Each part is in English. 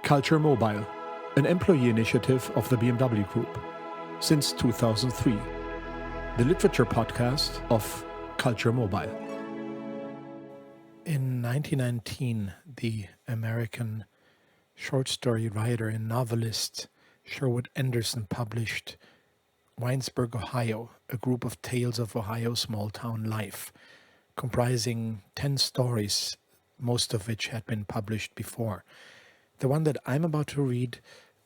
CultureMobile, an employee initiative of the BMW Group, since 2003, the literature podcast of CultureMobile. In 1919, the American short story writer and novelist Sherwood published Winesburg, Ohio, a group of tales of Ohio's small-town life, comprising 10 stories, most of which had been published before. The one that I'm about to read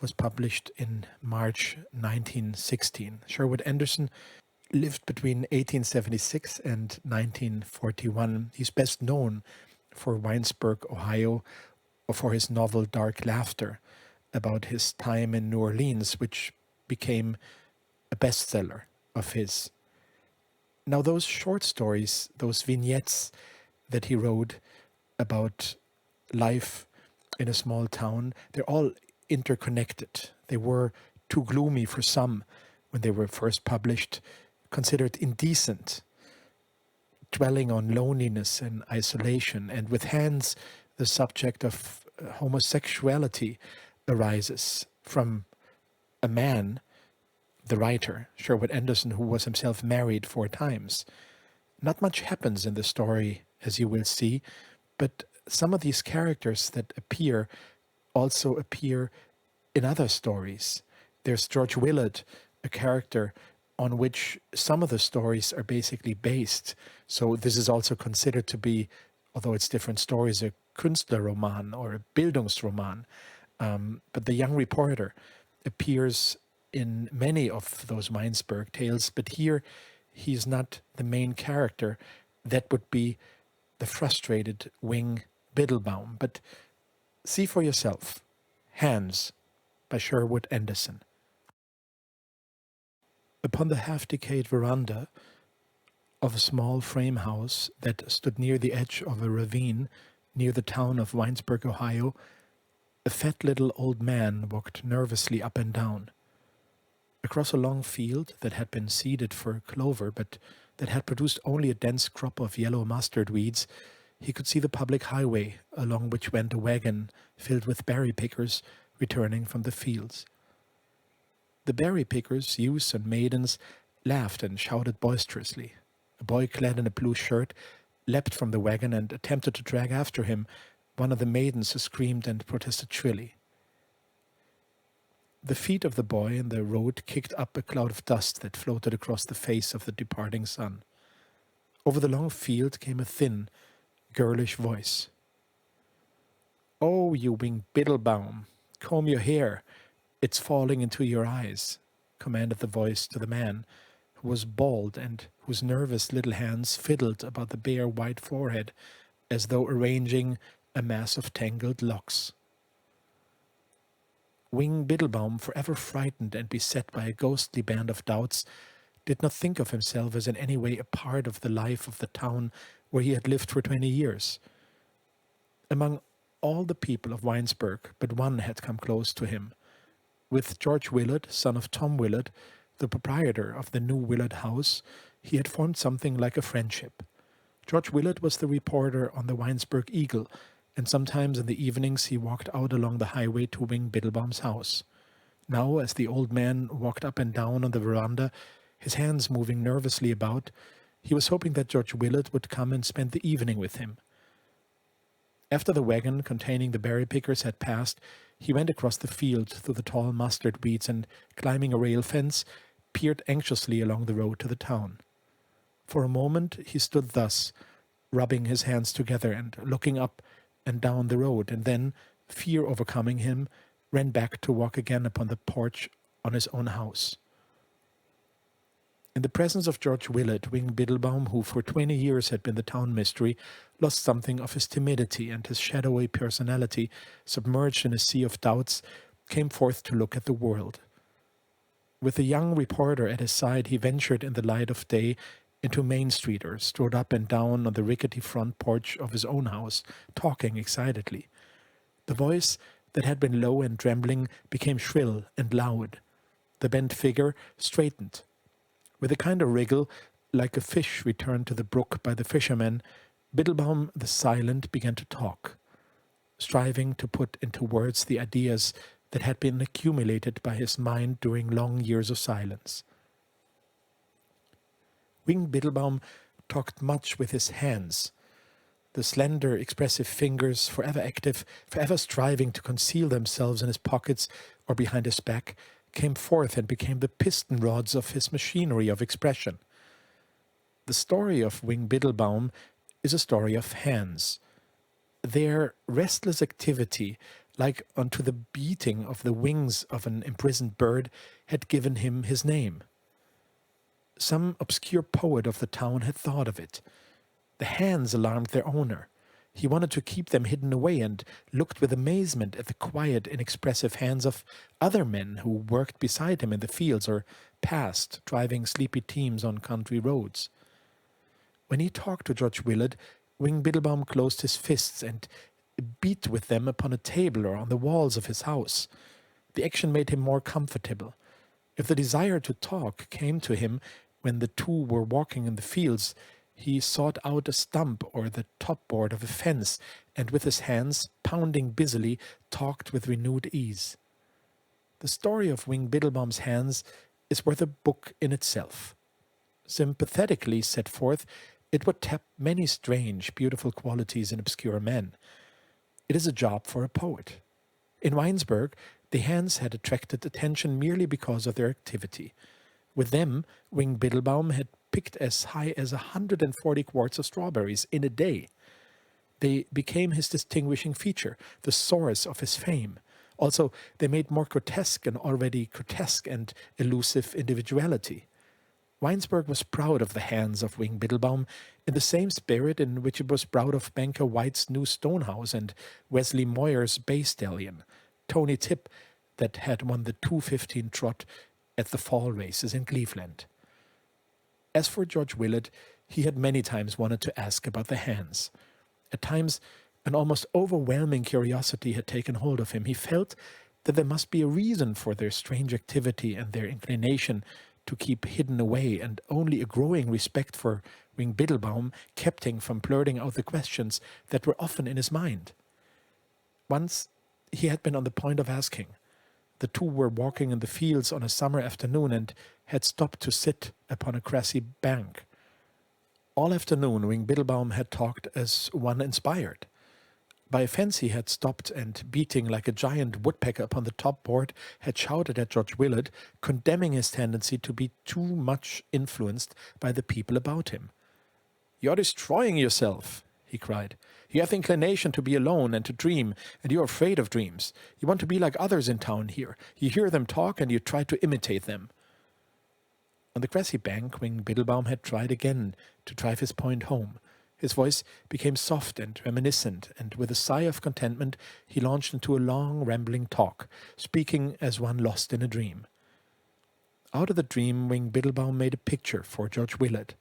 was published in March 1916. Sherwood lived between 1876 and 1941. He's best known for Winesburg, Ohio, or for his novel Dark Laughter, about his time in New Orleans, which became a bestseller of his. Now, those short stories, those vignettes that he wrote about life in a small town, they're all interconnected. They were too gloomy for some when they were first published, considered indecent, dwelling on loneliness and isolation, and with hands the subject of homosexuality arises from a man, the writer, Sherwood Anderson, who was himself married 4 times. Not much happens in the story, as you will see, but some of these characters that appear also appear in other stories. There's George Willard, a character on which some of the stories are basically based. So this is also considered to be, although it's different stories, a Künstlerroman or a Bildungsroman. But the young reporter appears in many of those Winesburg tales, but here he's not the main character. That would be the frustrated Wing Biddlebaum. But see for yourself. Hands by Sherwood Anderson. Upon the half-decayed veranda of a small frame house that stood near the edge of a ravine near the town of Winesburg, Ohio, a fat little old man walked nervously up and down. Across a long field that had been seeded for clover, but that had produced only a dense crop of yellow mustard weeds, he could see the public highway along which went a wagon filled with berry pickers returning from the fields. The berry pickers, youths and maidens, laughed and shouted boisterously. A boy clad in a blue shirt leapt from the wagon and attempted to drag after him one of the maidens who screamed and protested shrilly. The feet of the boy in the road kicked up a cloud of dust that floated across the face of the departing sun. Over the long field came a thin, girlish voice. "Oh, you Wing Biddlebaum, comb your hair. It's falling into your eyes," commanded the voice to the man, who was bald and whose nervous little hands fiddled about the bare white forehead as though arranging a mass of tangled locks. Wing Biddlebaum, forever frightened and beset by a ghostly band of doubts, did not think of himself as in any way a part of the life of the town where he had lived for 20 years. Among all the people of Winesburg, but one had come close to him. With George Willard, son of Tom Willard, the proprietor of the new Willard house, he had formed something like a friendship. George Willard was the reporter on the Winesburg Eagle, and sometimes in the evenings he walked out along the highway to Wing Biddlebaum's house. Now, as the old man walked up and down on the veranda, his hands moving nervously about, he was hoping that George Willard would come and spend the evening with him. After the wagon containing the berry pickers had passed, he went across the field through the tall mustard weeds and, climbing a rail fence, peered anxiously along the road to the town. For a moment he stood thus, rubbing his hands together and looking up and down the road, and then, fear overcoming him, ran back to walk again upon the porch on his own house. In the presence of George Willard, Wing Biddlebaum, who for 20 years had been the town mystery, lost something of his timidity, and his shadowy personality, submerged in a sea of doubts, came forth to look at the world. With the young reporter at his side, he ventured in the light of day into Main Street or strode up and down on the rickety front porch of his own house, talking excitedly. The voice that had been low and trembling became shrill and loud. The bent figure straightened. With a kind of wriggle, like a fish returned to the brook by the fishermen, Biddlebaum the silent began to talk. striving to put into words the ideas that had been accumulated by his mind during long years of silence. Wing Biddlebaum talked much with his hands, the slender, expressive fingers, forever active, forever striving to conceal themselves in his pockets or behind his back, came forth and became the piston rods of his machinery of expression. The story of Wing Biddlebaum is a story of hands. Their restless activity, like unto the beating of the wings of an imprisoned bird, had given him his name. Some obscure poet of the town had thought of it. The hands alarmed their owner. He wanted to keep them hidden away and looked with amazement at the quiet, inexpressive hands of other men who worked beside him in the fields or passed, driving sleepy teams on country roads. When he talked to George Willard, Wing Biddlebaum closed his fists and beat with them upon a table or on the walls of his house. The action made him more comfortable. If the desire to talk came to him when the two were walking in the fields, he sought out a stump or the top-board of a fence, and with his hands, pounding busily, talked with renewed ease. The story of Wing Biddlebaum's hands is worth a book in itself. Sympathetically set forth, it would tap many strange, beautiful qualities in obscure men. It is a job for a poet. In Weinsberg, the hands had attracted attention merely because of their activity. With them, Wing Biddlebaum had picked as high as 140 quarts of strawberries in a day. They became his distinguishing feature, the source of his fame. Also, they made more grotesque an already grotesque and elusive individuality. Weinsberg was proud of the hands of Wing Biddlebaum in the same spirit in which it was proud of Banker White's new stone house and Wesley Moyer's bay stallion, Tony Tip, that had won the 2:15 trot at the fall races in Cleveland. As for George Willard, he had many times wanted to ask about the hands. At times, an almost overwhelming curiosity had taken hold of him. He felt that there must be a reason for their strange activity and their inclination to keep hidden away, and only a growing respect for Wing Biddlebaum kept him from blurting out the questions that were often in his mind. Once he had been on the point of asking. The two were walking in the fields on a summer afternoon and had stopped to sit upon a grassy bank. All afternoon Wing Biddlebaum had talked as one inspired. By a fence he had stopped and, beating like a giant woodpecker upon the top board, had shouted at George Willard, condemning his tendency to be too much influenced by the people about him. "You are destroying yourself," he cried. "You have the inclination to be alone and to dream, and you are afraid of dreams. You want to be like others in town here. You hear them talk, and you try to imitate them." On the grassy bank, Wing Biddlebaum had tried again to drive his point home. His voice became soft and reminiscent, and with a sigh of contentment he launched into a long, rambling talk, speaking as one lost in a dream. Out of the dream, Wing Biddlebaum made a picture for George Willard.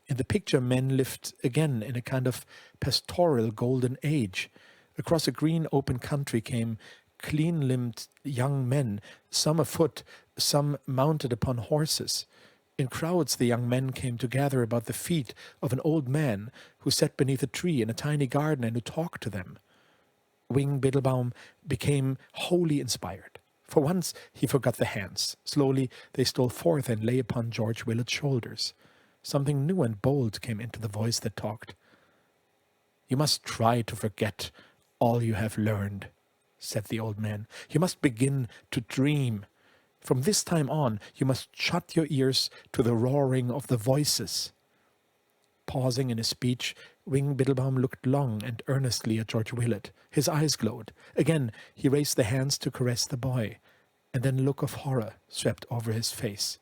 In the picture, men lived again in a kind of pastoral golden age. Across a green open country came clean-limbed young men, some afoot, some mounted upon horses. In crowds the young men came to gather about the feet of an old man who sat beneath a tree in a tiny garden and who talked to them. Wing Biddlebaum became wholly inspired. For once he forgot the hands. Slowly they stole forth and lay upon George Willard's shoulders. Something new and bold came into the voice that talked. "You must try to forget all you have learned," said the old man. "You must begin to dream. From this time on, you must shut your ears to the roaring of the voices." Pausing in his speech, Wing Biddlebaum looked long and earnestly at George Willard. His eyes glowed. Again he raised the hands to caress the boy, and then a look of horror swept over his face.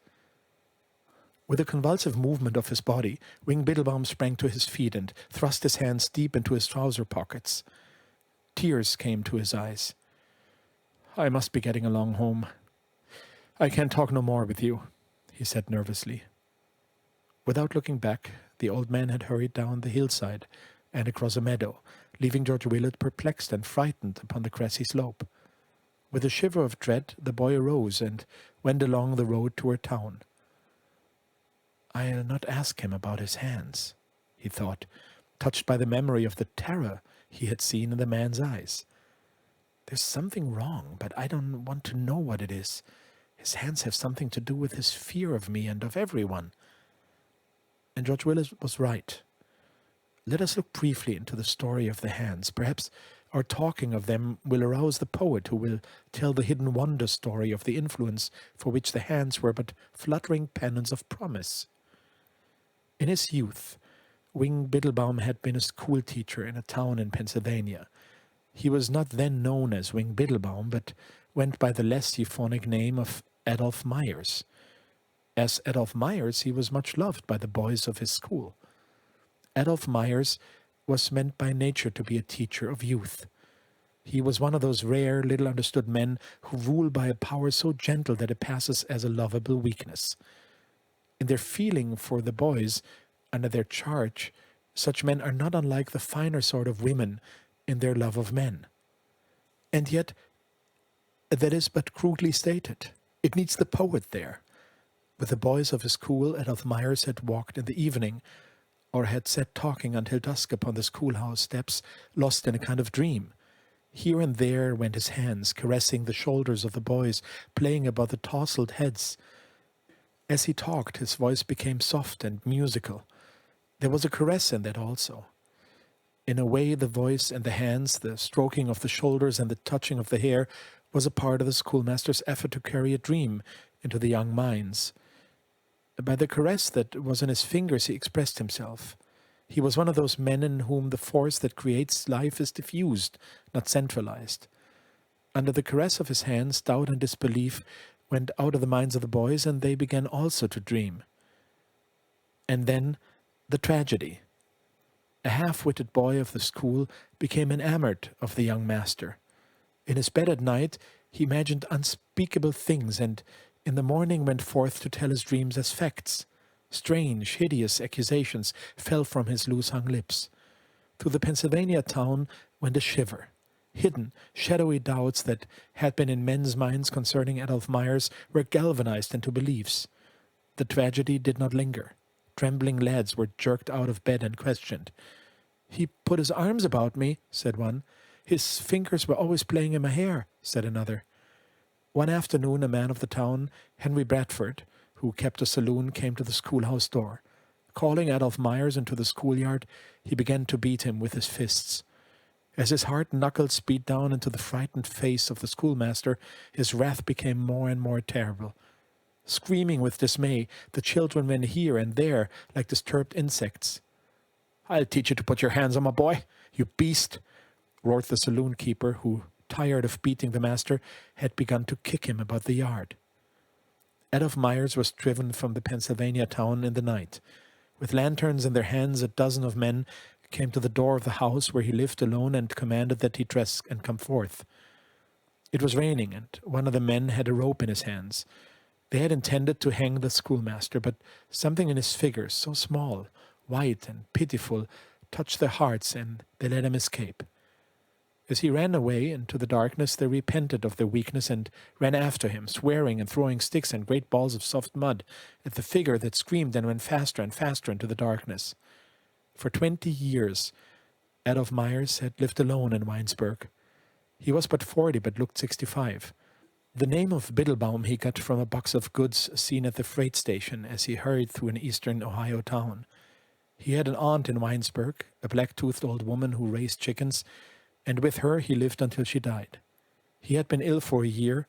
With a convulsive movement of his body, Wing Biddlebaum sprang to his feet and thrust his hands deep into his trouser pockets. Tears came to his eyes. "I must be getting along home. I can't talk no more with you," he said nervously. Without looking back, the old man had hurried down the hillside and across a meadow, leaving George Willard perplexed and frightened upon the grassy slope. With a shiver of dread, the boy arose and went along the road toward town. "I'll not ask him about his hands," he thought, touched by the memory of the terror he had seen in the man's eyes. There's something wrong, but I don't want to know what it is. His hands have something to do with his fear of me and of everyone. And George Willis was right. Let us look briefly into the story of the hands. Perhaps our talking of them will arouse the poet who will tell the hidden wonder story of the influence for which the hands were but fluttering pennons of promise. In his youth, Wing Biddlebaum had been a school teacher in a town in Pennsylvania. He was not then known as Wing Biddlebaum, but went by the less euphonic name of Adolph Myers. As Adolph Myers, he was much loved by the boys of his school. Adolph Myers was meant by nature to be a teacher of youth. He was one of those rare, little understood men who rule by a power so gentle that it passes as a lovable weakness. In their feeling for the boys under their charge, such men are not unlike the finer sort of women in their love of men. And yet, that is but crudely stated. It needs the poet there. With the boys of his school, Adolph Myers had walked in the evening, or had sat talking until dusk upon the schoolhouse steps, lost in a kind of dream. Here and there went his hands, caressing the shoulders of the boys, playing about the tousled heads. As he talked, his voice became soft and musical. There was a caress in that also. In a way, the voice and the hands, the stroking of the shoulders and the touching of the hair, was a part of the schoolmaster's effort to carry a dream into the young minds. By the caress that was in his fingers he expressed himself. He was one of those men in whom the force that creates life is diffused, not centralized. Under the caress of his hands, doubt and disbelief went out of the minds of the boys, and they began also to dream. And then the tragedy. A half-witted boy of the school became enamored of the young master. In his bed at night he imagined unspeakable things, and in the morning went forth to tell his dreams as facts. Strange, hideous accusations fell from his loose-hung lips. Through the Pennsylvania town went a shiver. Hidden, shadowy doubts that had been in men's minds concerning Adolph Myers were galvanized into beliefs. The tragedy did not linger. Trembling lads were jerked out of bed and questioned. "He put his arms about me," said one. "His fingers were always playing in my hair," said another. One afternoon, a man of the town, Henry Bradford, who kept a saloon, came to the schoolhouse door. Calling Adolph Myers into the schoolyard, he began to beat him with his fists. As his hard knuckles beat down into the frightened face of the schoolmaster, his wrath became more and more terrible. Screaming with dismay, the children went here and there like disturbed insects. "I'll teach you to put your hands on my boy, you beast!" roared the saloon keeper, who, tired of beating the master, had begun to kick him about the yard. Adolph Myers was driven from the Pennsylvania town in the night. With lanterns in their hands, a dozen of men came to the door of the house where he lived alone and commanded that he dress and come forth. It was raining, and one of the men had a rope in his hands. They had intended to hang the schoolmaster, but something in his figure, so small, white and pitiful, touched their hearts, and they let him escape. As he ran away into the darkness, they repented of their weakness and ran after him, swearing and throwing sticks and great balls of soft mud at the figure that screamed and ran faster and faster into the darkness. For 20 years, Adolph Myers had lived alone in Winesburg. He was but 40, but looked 65. The name of Biddlebaum he got from a box of goods seen at the freight station as he hurried through an eastern Ohio town. He had an aunt in Winesburg, a black-toothed old woman who raised chickens, and with her he lived until she died. He had been ill for a year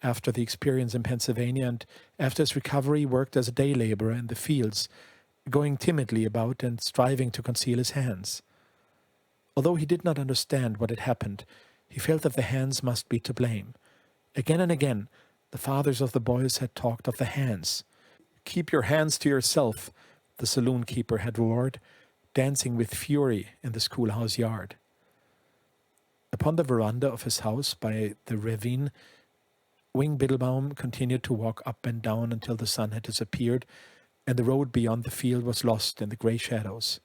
after the experience in Pennsylvania, and after his recovery worked as a day laborer in the fields, going timidly about and striving to conceal his hands. Although he did not understand what had happened, he felt that the hands must be to blame. Again and again, the fathers of the boys had talked of the hands. "Keep your hands to yourself," the saloon keeper had roared, dancing with fury in the schoolhouse yard. Upon the veranda of his house by the ravine, Wing Biddlebaum continued to walk up and down until the sun had disappeared and the road beyond the field was lost in the grey shadows.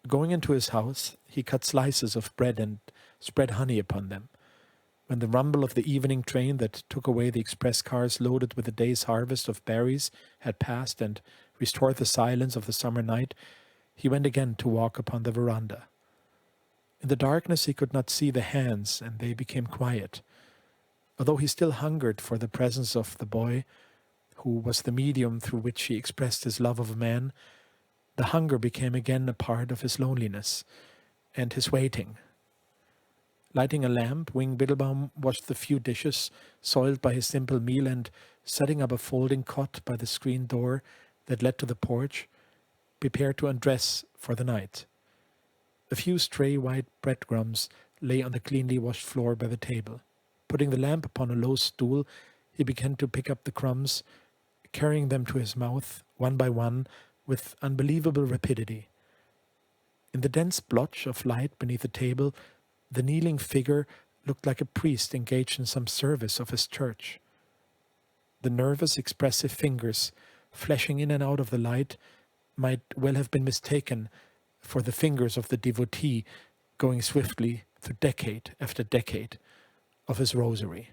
Going into his house, he cut slices of bread and spread honey upon them. When the rumble of the evening train that took away the express cars loaded with the day's harvest of berries had passed and restored the silence of the summer night, he went again to walk upon the veranda. In the darkness he could not see the hands, and they became quiet. Although he still hungered for the presence of the boy, who was the medium through which he expressed his love of man, the hunger became again a part of his loneliness and his waiting. Lighting a lamp, Wing Biddlebaum washed the few dishes soiled by his simple meal, and, setting up a folding cot by the screen door that led to the porch, prepared to undress for the night. A few stray white breadcrumbs lay on the cleanly washed floor by the table. Putting the lamp upon a low stool, he began to pick up the crumbs, carrying them to his mouth, one by one, with unbelievable rapidity. In the dense blotch of light beneath the table, the kneeling figure looked like a priest engaged in some service of his church. The nervous, expressive fingers, flashing in and out of the light, might well have been mistaken for the fingers of the devotee going swiftly through decade after decade of his rosary.